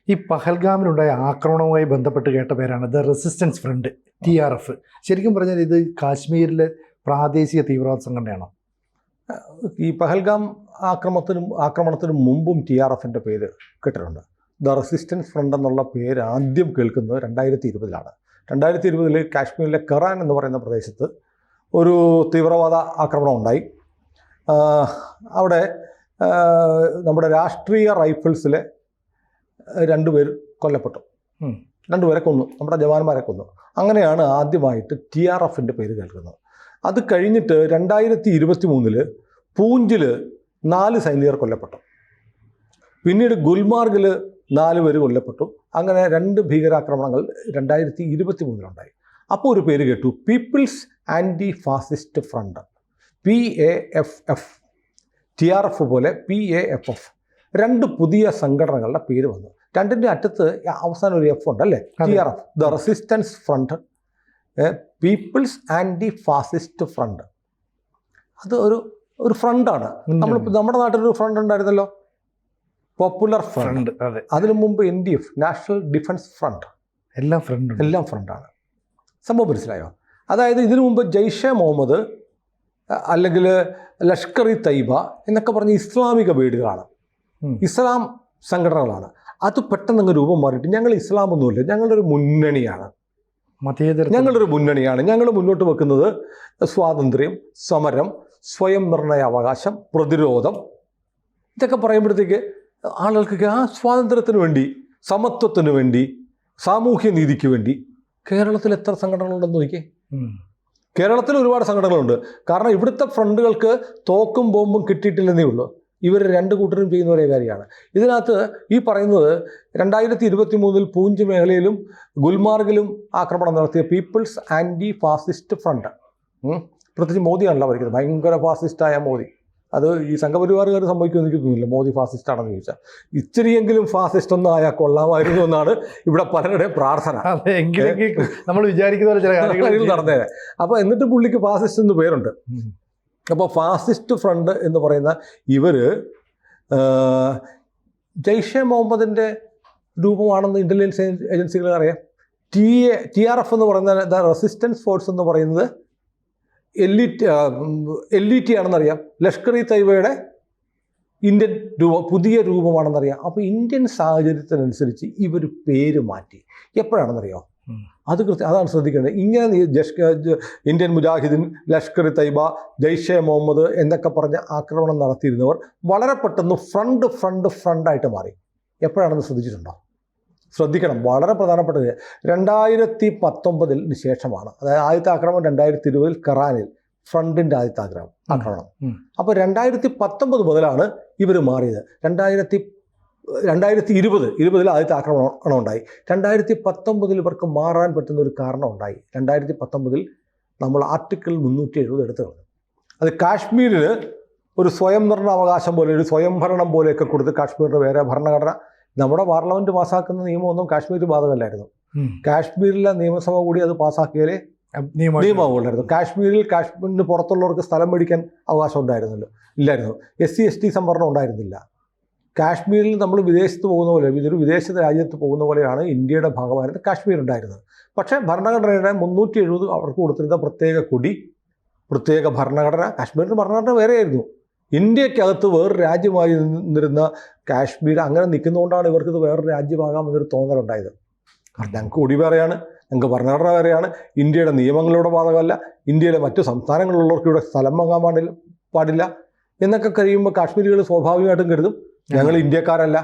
ഈ പഹൽഗാമിലുണ്ടായ ആക്രമണവുമായി ബന്ധപ്പെട്ട് കേട്ട പേരാണ് ദ റെസിസ്റ്റൻസ് ഫ്രണ്ട്, TRF. ശരിക്കും പറഞ്ഞാൽ ഇത് കാശ്മീരിലെ പ്രാദേശിക തീവ്രവാദ സംഘടനയാണോ? ഈ പഹൽഗാം ആക്രമണത്തിനും മുമ്പും TRFൻ്റെ പേര് കേട്ടിട്ടുണ്ട്. ദ റെസിസ്റ്റൻസ് ഫ്രണ്ട് എന്നുള്ള പേര് ആദ്യം കേൾക്കുന്നത് 2020 2020 കാശ്മീരിലെ കറാൻ എന്ന് പറയുന്ന പ്രദേശത്ത് ഒരു തീവ്രവാദ ആക്രമണം ഉണ്ടായി. അവിടെ നമ്മുടെ രാഷ്ട്രീയ റൈഫിൾസിലെ 2 പേർ കൊല്ലപ്പെട്ടു, 2 പേരെ കൊന്നു, നമ്മുടെ ജവാന്മാരെ കൊന്നു. അങ്ങനെയാണ് ആദ്യമായിട്ട് TRFൻ്റെ പേര് കേൾക്കുന്നത്. അത് കഴിഞ്ഞിട്ട് 2023 പൂഞ്ചിൽ 4 സൈനികർ കൊല്ലപ്പെട്ടു. പിന്നീട് ഗുൽമാർഗിൽ 4 പേര് കൊല്ലപ്പെട്ടു. അങ്ങനെ 2 ഭീകരാക്രമണങ്ങൾ 2023 ഉണ്ടായി. അപ്പോൾ ഒരു പേര് കേട്ടു, people's anti fascist front, PAFF. TRF പോലെ PAFF. 2 പുതിയ സംഘടനകളുടെ പേര് വന്നു. 2ൻ്റെ അറ്റത്ത് അവസാനം ഒരു F ഉണ്ട് അല്ലേ? TRF, the resistance front, people's anti fascist front. അത് ഒരു ഫ്രണ്ടാണ്. നമ്മുടെ നാട്ടിലൊരു ഫ്രണ്ട് ഉണ്ടായിരുന്നല്ലോ, പോപ്പുലർ ഫ്രണ്ട്. അതിനു മുമ്പ് NDF, നാഷണൽ ഡിഫൻസ് ഫ്രണ്ട്. എല്ലാം ഫ്രണ്ടാണ്. സംഭവം മനസ്സിലായോ? അതായത് ഇതിനു മുമ്പ് ജയ്ഷെ മുഹമ്മദ് അല്ലെങ്കിൽ ലഷ്കർ ഇ തയ്ബ എന്നൊക്കെ പറഞ്ഞ ഇസ്ലാമിക വീടുകളാണ്, ഇസ്ലാം സംഘടനകളാണ്. അത് പെട്ടെന്ന് രൂപം മാറിയിട്ട് ഞങ്ങൾ ഇസ്ലാം ഒന്നുമില്ല, ഞങ്ങളൊരു മുന്നണിയാണ്, ഞങ്ങളൊരു മുന്നണിയാണ്. ഞങ്ങൾ മുന്നോട്ട് വെക്കുന്നത് സ്വാതന്ത്ര്യം, സമരം, സ്വയം നിർണയ അവകാശം, പ്രതിരോധം. ഇതൊക്കെ പറയുമ്പോഴത്തേക്ക് ആളുകൾക്ക് ആ സ്വാതന്ത്ര്യത്തിന് വേണ്ടി, സമത്വത്തിന് വേണ്ടി, സാമൂഹ്യ നീതിക്ക് വേണ്ടി കേരളത്തിൽ എത്ര സംഘടനകളുണ്ടെന്ന് നോക്കിയേ. കേരളത്തിൽ ഒരുപാട് സംഘടനകളുണ്ട്. കാരണം ഇവിടുത്തെ ഫ്രണ്ടുകൾക്ക് തോക്കും ബോംബും കിട്ടിയിട്ടില്ലെന്നേ ഉള്ളൂ. ഇവർ 2 കൂട്ടരും ചെയ്യുന്ന ഒരേ കാര്യമാണ്. ഇതിനകത്ത് ഈ പറയുന്നത് 2023 പൂഞ്ച് മേഖലയിലും ഗുൽമാർഗിലും ആക്രമണം നടത്തിയ പീപ്പിൾസ് ആൻറ്റി ഫാസിസ്റ്റ് ഫ്രണ്ട്, പ്രത്യേകിച്ച് മോദിയാണല്ലോ ഭരിക്കുന്നത്, ഭയങ്കര ഫാസിസ്റ്റായ മോദി. അത് ഈ സംഘപരിവാറുകാർ സംഭവിക്കുമെന്ന് എനിക്ക് തോന്നുന്നില്ല, മോദി ഫാസിസ്റ്റാണെന്ന് ചോദിച്ചാൽ. ഇച്ചിരിയെങ്കിലും ഫാസിസ്റ്റ് ഒന്നും ആയാൽ കൊള്ളാമായിരുന്നു എന്നാണ് ഇവിടെ പലരുടെയും പ്രാർത്ഥന. നമ്മൾ വിചാരിക്കുന്ന ചില കാര്യങ്ങൾ നടന്നേനെ. അപ്പോൾ എന്നിട്ട് പുള്ളിക്ക് ഫാസിസ്റ്റ് എന്ന് പേരുണ്ട്. അപ്പോൾ ഫാസിസ്റ്റ് ഫ്രണ്ട് എന്ന് പറയുന്ന ഇവർ ജയ്ഷെ മുഹമ്മദിൻ്റെ രൂപമാണെന്ന് ഇൻ്റലിജൻസ് ഏജൻസികൾ അറിയാം. TRF എന്ന് പറയുന്ന ദ റെസിസ്റ്റൻസ് ഫോഴ്സ് എന്ന് പറയുന്നത് LET ആണെന്നറിയാം. ലഷ്കർ ഇ തയ്ബയുടെ ഇന്ത്യൻ പുതിയ രൂപമാണെന്നറിയാം. അപ്പോൾ ഇന്ത്യൻ സാഹചര്യത്തിനനുസരിച്ച് ഇവർ പേര് മാറ്റി. എപ്പോഴാണെന്നറിയോ? അതാണ് ശ്രദ്ധിക്കേണ്ടത്. ഇങ്ങനെ ഇന്ത്യൻ മുജാഹിദീൻ, ലഷ്കർ ഇ തയ്ബ, ജയ്ഷെ മുഹമ്മദ് എന്നൊക്കെ പറഞ്ഞ് ആക്രമണം നടത്തിയിരുന്നവർ വളരെ പെട്ടെന്ന് ഫ്രണ്ടായിട്ട് മാറി. എപ്പോഴാണെന്ന് ശ്രദ്ധിച്ചിട്ടുണ്ടോ? ശ്രദ്ധിക്കണം, വളരെ പ്രധാനപ്പെട്ടത്. 2019 ശേഷമാണ്. അതായത് ആദ്യത്തെ ആക്രമണം 2020 കറാനിൽ, ഫ്രണ്ടിൻ്റെ ആദ്യത്തെ ആക്രമണം. അപ്പോൾ 2019 മുതലാണ് ഇവർ മാറിയത്. 2020 ആദ്യത്തെ ആക്രമണം ഉണ്ടായി. 2019 ഇവർക്ക് മാറാൻ പറ്റുന്ന ഒരു കാരണം ഉണ്ടായി. 2019 നമ്മൾ ആർട്ടിക്കിൾ 370 എടുത്തു കളഞ്ഞു. അത് കാശ്മീരിൽ ഒരു സ്വയം നിർണയ അവകാശം പോലെ, ഒരു സ്വയംഭരണം പോലെയൊക്കെ കൊടുത്ത് കാശ്മീരിൻ്റെ വേറെ ഭരണഘടന, നമ്മുടെ പാർലമെൻറ്റ് പാസ്സാക്കുന്ന നിയമമൊന്നും കാശ്മീർ ബാധകമല്ലായിരുന്നു. കാശ്മീരിലെ നിയമസഭ കൂടി അത് പാസ്സാക്കിയാലേ നിയമമുള്ളായിരുന്നു. കാശ്മീരിന് പുറത്തുള്ളവർക്ക് സ്ഥലം മേടിക്കാൻ അവകാശം ഇല്ലായിരുന്നു. SC/ST സംവരണം ഉണ്ടായിരുന്നില്ല. കാശ്മീരിൽ നമ്മൾ വിദേശത്ത് പോകുന്ന പോലെ, ഇതൊരു വിദേശ രാജ്യത്ത് പോകുന്ന പോലെയാണ് ഇന്ത്യയുടെ ഭാഗമായിരുന്നു കാശ്മീർ ഉണ്ടായിരുന്നത്. പക്ഷേ ഭരണഘടനയുടെ 370 അവർക്ക് കൊടുത്തിരുന്ന പ്രത്യേക കൊടി, പ്രത്യേക ഭരണഘടന, കാശ്മീരിൻ്റെ ഭരണഘടന വേറെയായിരുന്നു. ഇന്ത്യക്കകത്ത് വേറൊരു രാജ്യമായി നിന്നിരുന്ന കാശ്മീർ അങ്ങനെ നിൽക്കുന്നതുകൊണ്ടാണ് ഇവർക്കിത് വേറൊരു രാജ്യമാകാമെന്നൊരു തോന്നലുണ്ടായത്. ഞങ്ങൾക്ക് കൊടി വേറെയാണ്, ഞങ്ങൾക്ക് ഭരണഘടന വേറെയാണ്, ഇന്ത്യയുടെ നിയമങ്ങളിലൂടെ ബാധകമല്ല, ഇന്ത്യയിലെ മറ്റു സംസ്ഥാനങ്ങളിലുള്ളവർക്ക് ഇവിടെ സ്ഥലം വാങ്ങാൻ പാടില്ല എന്നൊക്കെ കഴിയുമ്പോൾ കാശ്മീരികൾ സ്വാഭാവികമായിട്ടും കരുതും ഞങ്ങൾ ഇന്ത്യക്കാരല്ല,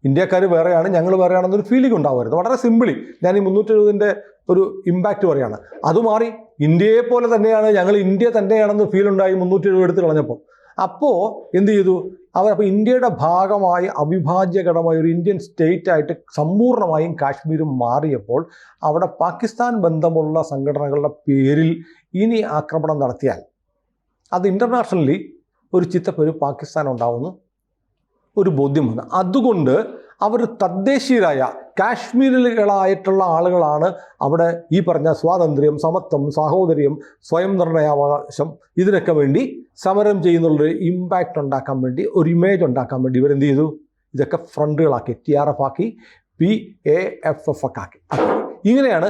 ഇന്ത്യക്കാർ വേറെയാണ്, ഞങ്ങൾ വേറെയാണെന്നൊരു ഫീലിംഗ് ഉണ്ടാവുമായിരുന്നു. വളരെ സിമ്പിളി ഞാൻ ഈ 370 ഒരു ഇമ്പാക്റ്റ് പറയുകയാണ്. അത് മാറി ഇന്ത്യയെ പോലെ തന്നെയാണ്, ഞങ്ങൾ ഇന്ത്യ തന്നെയാണെന്ന് ഫീൽ ഉണ്ടായി 370 എടുത്ത് കളഞ്ഞപ്പോൾ. അപ്പോൾ എന്ത് ചെയ്തു അപ്പോൾ ഇന്ത്യയുടെ ഭാഗമായി അവിഭാജ്യഘടമായ ഒരു ഇന്ത്യൻ സ്റ്റേറ്റായിട്ട് സമ്പൂർണ്ണമായും കാശ്മീരും മാറിയപ്പോൾ അവിടെ പാകിസ്ഥാൻ ബന്ധമുള്ള സംഘടനകളുടെ പേരിൽ ഇനി ആക്രമണം നടത്തിയാൽ അത് ഇൻ്റർനാഷണലി ഒരു ചിത്തപ്പേര് പാകിസ്ഥാൻ ഉണ്ടാവുമെന്ന് ഒരു ബോധ്യം വന്നു. അതുകൊണ്ട് അവർ തദ്ദേശീയരായ കാശ്മീരികളായിട്ടുള്ള ആളുകളാണ് അവിടെ ഈ പറഞ്ഞ സ്വാതന്ത്ര്യം, സമത്വം, സാഹോദര്യം, സ്വയം നിർണയാവകാശം ഇതിനൊക്കെ വേണ്ടി സമരം ചെയ്യുന്നുള്ളൊരു ഇമ്പാക്റ്റ് ഉണ്ടാക്കാൻ വേണ്ടി, ഒരു ഇമേജ് ഉണ്ടാക്കാൻ വേണ്ടി ഇവരെന്ത് ചെയ്തു? ഇതൊക്കെ ഫ്രണ്ടുകളാക്കി, TRF ആക്കി, PAFF ഒക്കെ ആക്കി. ഇങ്ങനെയാണ്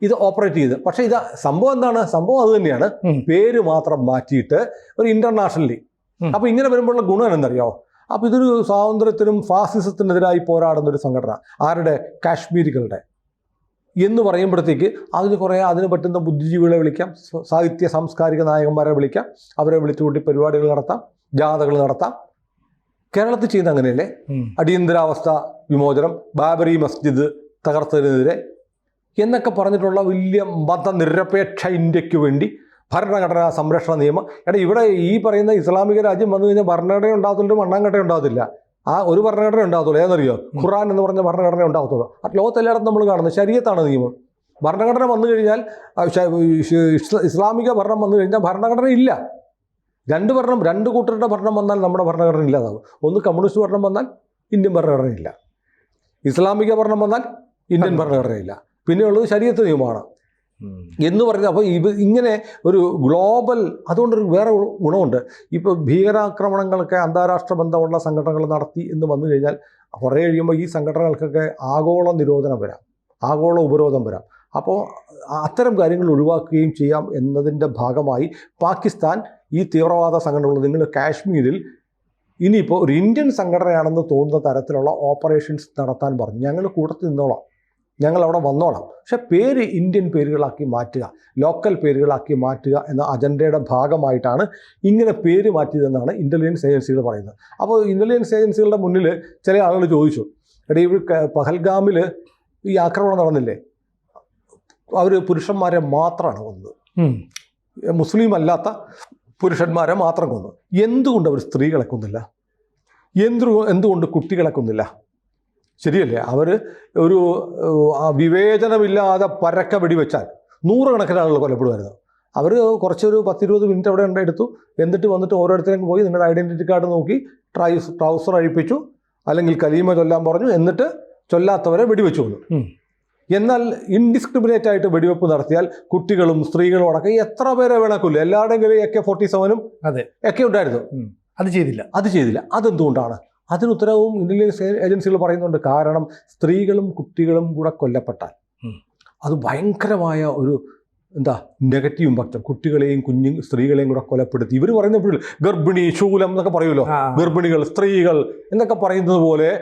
ഇത് ഓപ്പറേറ്റ് ചെയ്തത്. പക്ഷേ ഇത് സംഭവം എന്താണ്? സംഭവം അത് തന്നെയാണ്, പേര് മാത്രം മാറ്റിയിട്ട് ഒരു ഇന്റർനാഷണലി. അപ്പോൾ ഇങ്ങനെ വരുമ്പോഴുള്ള ഗുണം എന്തറിയോ? അപ്പോൾ ഇതൊരു സ്വാതന്ത്ര്യത്തിനും ഫാസിസത്തിനെതിരായി പോരാടുന്ന ഒരു സംഘടന. ആരുടെ? കാശ്മീരികളുടെ എന്ന് പറയുമ്പോഴത്തേക്ക് അതിന് പറ്റുന്ന ബുദ്ധിജീവികളെ വിളിക്കാം, സാഹിത്യ സാംസ്കാരിക നായകന്മാരെ വിളിക്കാം, അവരെ വിളിച്ചുകൂട്ടി പരിപാടികൾ നടത്താം, ജാഥകൾ നടത്താം. കേരളത്തിൽ ചെയ്യുന്ന അങ്ങനെയല്ലേ? അടിയന്തരാവസ്ഥ വിമോചനം, ബാബറി മസ്ജിദ് തകർത്തതിനെതിരെ എന്നൊക്കെ പറഞ്ഞിട്ടുള്ള വലിയ മതനിരപേക്ഷ ഇന്ത്യക്ക് വേണ്ടി ഭരണഘടനാ സംരക്ഷണ നിയമം. ഇവിടെ ഈ പറയുന്ന ഇസ്ലാമിക രാജ്യം വന്നു കഴിഞ്ഞാൽ ഭരണഘടന ഉണ്ടാകത്തുള്ളൂ, മണ്ണാങ്കട്ട ഉണ്ടാകത്തില്ല. ആ ഒരു ഭരണഘടന ഉണ്ടാകത്തുള്ളൂ. ഏതെന്നറിയോ? ഖുർആൻ എന്ന് പറഞ്ഞ ഭരണഘടന ഉണ്ടാകത്തുള്ളൂ. ലോകത്തെല്ലായിടത്തും നമ്മൾ കാണുന്നത് ശരീഅത്താണ് നിയമം. ഭരണഘടന വന്നു കഴിഞ്ഞാൽ, ഇസ്ലാമിക ഭരണം വന്നു കഴിഞ്ഞാൽ ഭരണഘടന ഇല്ല. രണ്ട് കൂട്ടരുടെ ഭരണം വന്നാൽ നമ്മുടെ ഭരണഘടന ഇല്ലാതാവും. ഒന്ന് കമ്മ്യൂണിസ്റ്റ് ഭരണം വന്നാൽ ഇന്ത്യൻ ഭരണഘടന ഇല്ല, ഇസ്ലാമിക ഭരണം വന്നാൽ ഇന്ത്യൻ ഭരണഘടന ഇല്ല, പിന്നെയുള്ളത് ശരീഅത്ത് നിയമമാണ് എന്ന് പറഞ്ഞാൽ. അപ്പോൾ ഇങ്ങനെ ഒരു ഗ്ലോബൽ, അതുകൊണ്ടൊരു വേറെ ഗുണമുണ്ട്. ഇപ്പോൾ ഭീകരാക്രമണങ്ങളൊക്കെ അന്താരാഷ്ട്ര ബന്ധമുള്ള സംഘടനകൾ നടത്തി എന്ന് വന്നു കഴിഞ്ഞാൽ കുറേ കഴിയുമ്പോൾ ഈ സംഘടനകൾക്കൊക്കെ ആഗോള നിരോധനം വരാം, ആഗോള ഉപരോധം വരാം. അപ്പോൾ അത്തരം കാര്യങ്ങൾ ഒഴിവാക്കുകയും ചെയ്യാം എന്നതിൻ്റെ ഭാഗമായി പാകിസ്ഥാൻ ഈ തീവ്രവാദ സംഘടനകൾ, നിങ്ങൾ കാശ്മീരിൽ ഇനിയിപ്പോൾ ഒരു ഇന്ത്യൻ സംഘടനയാണെന്ന് തോന്നുന്ന തരത്തിലുള്ള ഓപ്പറേഷൻസ് നടത്താൻ പറഞ്ഞു. ഞങ്ങൾ കൂട്ടത്തിൽ നിന്നോളാം, ഞങ്ങൾ അവിടെ വന്നോളാം, പക്ഷെ പേര് ഇന്ത്യൻ പേരുകളാക്കി മാറ്റുക, ലോക്കൽ പേരുകളാക്കി മാറ്റുക എന്ന അജണ്ടയുടെ ഭാഗമായിട്ടാണ് ഇങ്ങനെ പേര് മാറ്റിയതെന്നാണ് ഇൻ്റലിജൻസ് ഏജൻസികൾ പറയുന്നത്. അപ്പോൾ ഇൻ്റലിജൻസ് ഏജൻസികളുടെ മുന്നിൽ ചില ആളുകൾ ചോദിച്ചു, എടീ പഹൽഗാമിൽ ഈ ആക്രമണം നടന്നില്ലേ, അവർ പുരുഷന്മാരെ മാത്രമാണ് കൊന്നത്, മുസ്ലിം അല്ലാത്ത പുരുഷന്മാരെ മാത്രം കൊന്നു. എന്തുകൊണ്ട് അവർ സ്ത്രീകളെ കൊന്നില്ല? എന്തുകൊണ്ട് കുട്ടികളെ കൊന്നില്ല? ശരിയല്ലേ? അവർ ഒരു വിവേചനമില്ലാതെ പരക്ക വെടിവെച്ചാൽ നൂറുകണക്കിന് ആളുകൾ കൊല്ലപ്പെടുമായിരുന്നു. അവർ കുറച്ചൊരു 10-20 മിനിറ്റ് അവിടെ എടുത്തു, എന്നിട്ട് വന്നിട്ട് ഓരോരുത്തരും പോയി നിങ്ങളുടെ ഐഡൻറ്റിറ്റി കാർഡ് നോക്കി ട്രൗസർ അഴിപ്പിച്ചു, അല്ലെങ്കിൽ കലീമ ചൊല്ലാൻ പറഞ്ഞു, എന്നിട്ട് ചൊല്ലാത്തവരെ വെടിവെച്ചു കൊന്നു. എന്നാൽ ഇൻഡിസ്ക്രിമിനേറ്റ് ആയിട്ട് വെടിവെപ്പ് നടത്തിയാൽ കുട്ടികളും സ്ത്രീകളും അടക്കം എത്ര പേരെ വേണേ കൊല്ലും. എല്ലാവരുടെയും AK-47 ഒക്കെ ഉണ്ടായിരുന്നു. അത് ചെയ്തില്ല. അതെന്തുകൊണ്ടാണ്? അതിന് ഉത്തരവും ഇന്റലിജൻസ് ഏജൻസികൾ പറയുന്നുണ്ട്. കാരണം സ്ത്രീകളും കുട്ടികളും കൂടെ കൊല്ലപ്പെട്ടാൽ അത് ഭയങ്കരമായ ഒരു നെഗറ്റീവ് ഇമ്പാക്റ്റ്. കുട്ടികളെയും സ്ത്രീകളെയും കൂടെ കൊലപ്പെടുത്തി, ഇവർ പറയുന്ന ഗർഭിണി, ശൂലം എന്നൊക്കെ പറയുമല്ലോ, ഗർഭിണികൾ, സ്ത്രീകൾ എന്നൊക്കെ പറയുന്നത് പോലെ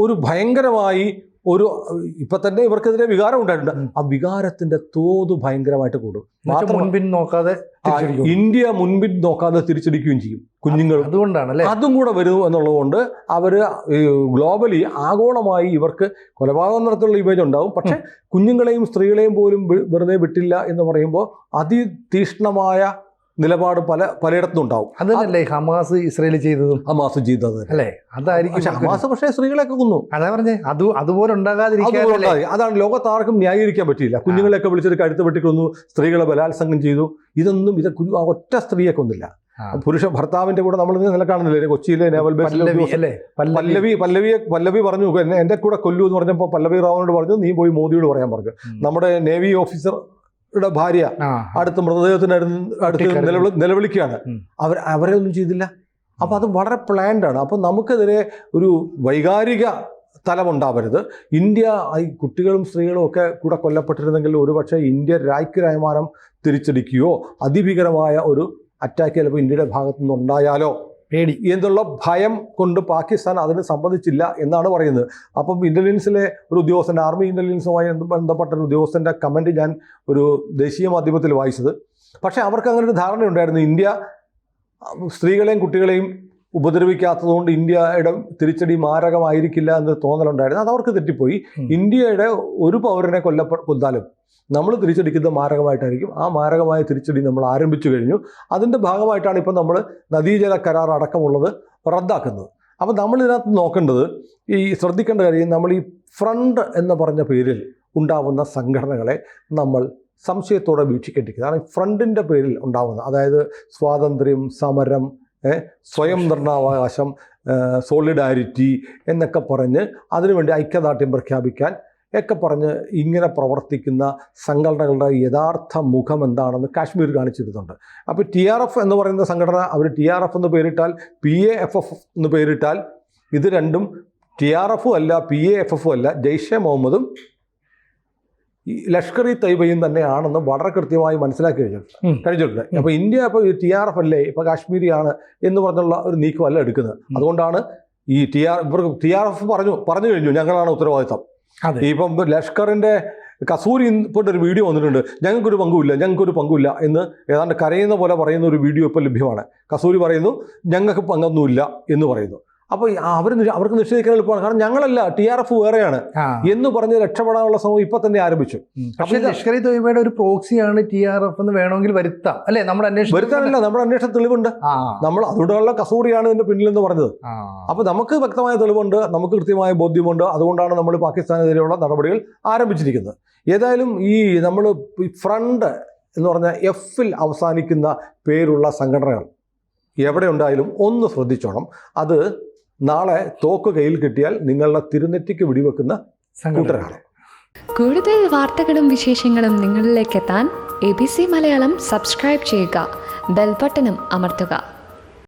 ഒരു ഭയങ്കരമായി ഇപ്പം തന്നെ ഇവർക്കെതിരെ വികാരം ഉണ്ടായിട്ടുണ്ട്. ആ വികാരത്തിന്റെ തോത് ഭയങ്കരമായിട്ട് കൂടും. ഇന്ത്യ മുൻപിൻ നോക്കാതെ തിരിച്ചടിക്കുകയും ചെയ്യും. കുഞ്ഞുങ്ങൾ അതുകൊണ്ടാണ് അതും കൂടെ വരും എന്നുള്ളതുകൊണ്ട് അവർ ഗ്ലോബലി ആഗോളമായി ഇവർക്ക് കൊലപാതകം നടത്തുള്ള ഇമേജ് ഉണ്ടാവും. പക്ഷെ കുഞ്ഞുങ്ങളെയും സ്ത്രീകളെയും പോലും വെറുതെ വിട്ടില്ല എന്ന് പറയുമ്പോൾ അതിതീക്ഷ്ണമായ നിലപാട് പലയിടത്തും ഉണ്ടാവും. അതല്ലേ ഹമാസ് ഇസ്രയേൽ ചെയ്തതും അല്ലേ? അതായിരിക്കും. ഹമാസ് പക്ഷേ സ്ത്രീകളെയൊക്കെ കൊന്നു. അതാ പറഞ്ഞേ, അതുപോലെ ഉണ്ടാകാതിരിക്കാൻ. അതാണ് ലോകത്താർക്കും ന്യായീകരിക്കാൻ പറ്റില്ല. കുഞ്ഞുങ്ങളെയൊക്കെ വിളിച്ചിട്ട് കഴുത്ത് വെട്ടിക്കൊന്നു, സ്ത്രീകളെ ബലാത്സംഗം ചെയ്തു. ഇത് ഒറ്റ സ്ത്രീയെ കൊന്നില്ല. ഭർത്താവിന്റെ കൂടെ നമ്മൾ നില കാണുന്നില്ലേ, കൊച്ചിയിലെ നേവൽ ബേസിൽ പല്ലവി പറഞ്ഞു എന്റെ കൂടെ കൊല്ലൂ എന്ന് പറഞ്ഞപ്പോൾ പല്ലവി റാവുനോട് പറഞ്ഞു, നീ പോയി മോദിയോട് പറയാൻ പറഞ്ഞു. നമ്മുടെ നേവി ഓഫീസർ ഭാര്യ അടുത്ത മൃതദേഹത്തിനടുത്ത് നിലവിളിക്കുകയാണ്. അവരെ ഒന്നും ചെയ്തില്ല. അപ്പം അത് വളരെ പ്ലാൻഡ് ആണ്. അപ്പം നമുക്കെതിരെ ഒരു വൈകാരിക തലമുണ്ടാവരുത്. ഇന്ത്യ ഈ കുട്ടികളും സ്ത്രീകളും ഒക്കെ കൂടെ കൊല്ലപ്പെട്ടിരുന്നെങ്കിൽ ഒരുപക്ഷെ ഇന്ത്യ രായ്ക്ക് തിരിച്ചടിക്കുകയോ അതിഭീകരമായ ഒരു അറ്റാക്ക് ചിലപ്പോൾ ഇന്ത്യയുടെ ഭാഗത്തു നിന്നുണ്ടായാലോ പേടി എന്നുള്ള ഭയം കൊണ്ട് പാകിസ്ഥാൻ അതിന് സമ്മതിച്ചില്ല എന്നാണ് പറയുന്നത്. അപ്പം ഇൻ്റലിജൻസിലെ ഒരു ഉദ്യോഗസ്ഥൻ്റെ, ആർമി ഇൻ്റലിജൻസുമായി ബന്ധപ്പെട്ട ഒരു ഉദ്യോഗസ്ഥൻ്റെ കമൻറ്റ് ഞാൻ ഒരു ദേശീയ മാധ്യമത്തിൽ വായിച്ചത്. പക്ഷേ അവർക്ക് അങ്ങനെ ഒരു ധാരണയുണ്ടായിരുന്നു, ഇന്ത്യ സ്ത്രീകളെയും കുട്ടികളെയും ഉപദ്രവിക്കാത്തതുകൊണ്ട് ഇന്ത്യയുടെ തിരിച്ചടി മാരകമായിരിക്കില്ല എന്നൊരു തോന്നലുണ്ടായിരുന്നു. അത് അവർക്ക് തെറ്റിപ്പോയി. ഇന്ത്യയുടെ ഒരു പൗരനെ കൊന്നാലും നമ്മൾ തിരിച്ചടിക്കുന്നത് മാരകമായിട്ടായിരിക്കും. ആ മാരകമായ തിരിച്ചടി നമ്മൾ ആരംഭിച്ചു കഴിഞ്ഞു. അതിൻ്റെ ഭാഗമായിട്ടാണ് ഇപ്പം നമ്മൾ നദീജല കരാർ അടക്കമുള്ളത് റദ്ദാക്കുന്നത്. അപ്പോൾ നമ്മൾ ഇതിനകത്ത് നോക്കേണ്ടത്, ശ്രദ്ധിക്കേണ്ട കാര്യം, നമ്മൾ ഈ ഫ്രണ്ട് എന്ന് പറഞ്ഞ പേരിൽ ഉണ്ടാവുന്ന സംഘടനകളെ നമ്മൾ സംശയത്തോടെ വീക്ഷിക്കേണ്ടിരിക്കുക. കാരണം ഫ്രണ്ടിൻ്റെ പേരിൽ ഉണ്ടാവുന്ന, അതായത് സ്വാതന്ത്ര്യം, സമരം, സ്വയം നിർണ്ണാവകാശം, സോളിഡാരിറ്റി എന്നൊക്കെ പറഞ്ഞ് അതിനുവേണ്ടി ഐക്യദാർഢ്യം പ്രഖ്യാപിക്കാൻ ഒക്കെ പറഞ്ഞ് ഇങ്ങനെ പ്രവർത്തിക്കുന്ന സംഘടനകളുടെ യഥാർത്ഥ മുഖം എന്താണെന്ന് കാശ്മീർ കാണിച്ചിരുന്നുണ്ട്. അപ്പോൾ TRF എന്ന് പറയുന്ന സംഘടന, അവർ TRF എന്ന് പേരിട്ടാൽ, PAFF എന്ന് പേരിട്ടാൽ, ഇത് രണ്ടും TRF അല്ല, PAFF അല്ല, ജെയ്ഷെ മുഹമ്മദും ഈ ലഷ്കർ ഇ തൈബയും തന്നെയാണെന്ന് വളരെ കൃത്യമായി മനസ്സിലാക്കി കഴിഞ്ഞിട്ടുണ്ട്. അപ്പോൾ ഇന്ത്യ ഇപ്പോൾ TRF അല്ലേ, ഇപ്പോൾ കാശ്മീരിയാണ് എന്ന് പറഞ്ഞുള്ള ഒരു നീക്കമല്ല എടുക്കുന്നത്. അതുകൊണ്ടാണ് ഈ TRF പറഞ്ഞു കഴിഞ്ഞു ഞങ്ങളാണ് ഉത്തരവാദിത്തം. ഇപ്പം ലഷ്കറിൻ്റെ കസൂരി ഇപ്പോൾ ഒരു വീഡിയോ വന്നിട്ടുണ്ട്, ഞങ്ങൾക്കൊരു പങ്കുമില്ല എന്ന് ഏതാണ്ട് കരയുന്ന പോലെ പറയുന്ന ഒരു വീഡിയോ ഇപ്പോൾ ലഭ്യമാണ്. കസൂരി പറയുന്നു ഞങ്ങൾക്ക് പങ്കൊന്നുമില്ല എന്ന് പറയുന്നു. അപ്പോൾ അവർക്ക് നിഷേധിക്കാൻ എളുപ്പമാണ്, കാരണം ഞങ്ങളല്ല, TRF വേറെയാണ് എന്ന് പറഞ്ഞ് രക്ഷപ്പെടാനുള്ള ശ്രമം ഇപ്പൊ തന്നെ ആരംഭിച്ചു. പക്ഷേ ലഷ്കർ ഇ തൊയ്ബയുടെ ഒരു പ്രോക്സിയാണ് TRF എന്ന് വേണമെങ്കിൽ വരുത്താം അല്ലേ? നമ്മുടെ വരുത്താനല്ല, നമ്മുടെ അന്വേഷണ തെളിവുണ്ട്. നമ്മൾ അതുകൊണ്ടുള്ള കസൂറിയാണ് ഇതിന്റെ പിന്നിലെന്ന് പറഞ്ഞത്. അപ്പൊ നമുക്ക് വ്യക്തമായ തെളിവുണ്ട്, നമുക്ക് കൃത്യമായ ബോധ്യമുണ്ട്. അതുകൊണ്ടാണ് നമ്മൾ പാകിസ്ഥാനെതിരെയുള്ള നടപടികൾ ആരംഭിച്ചിരിക്കുന്നത്. ഏതായാലും ഈ നമ്മൾ ഫ്രണ്ട് എന്ന് പറഞ്ഞാൽ F-ൽ അവസാനിക്കുന്ന പേരുള്ള സംഘടനകൾ എവിടെ ഉണ്ടായാലും ഒന്ന് ശ്രദ്ധിച്ചോണം. അത് നാളെ തോക്ക് കയ്യിൽ കിട്ടിയാൽ നിങ്ങളുടെ തിരുനെറ്റിക്ക് വെടിവെക്കുന്ന കൂട്ടരാണ്. കൂടുതൽ വാർത്തകളും വിശേഷങ്ങളും നിങ്ങളിലേക്ക് എത്താൻ ABC മലയാളം സബ്സ്ക്രൈബ് ചെയ്യുക, ബെൽ ബട്ടണും അമർത്തുക.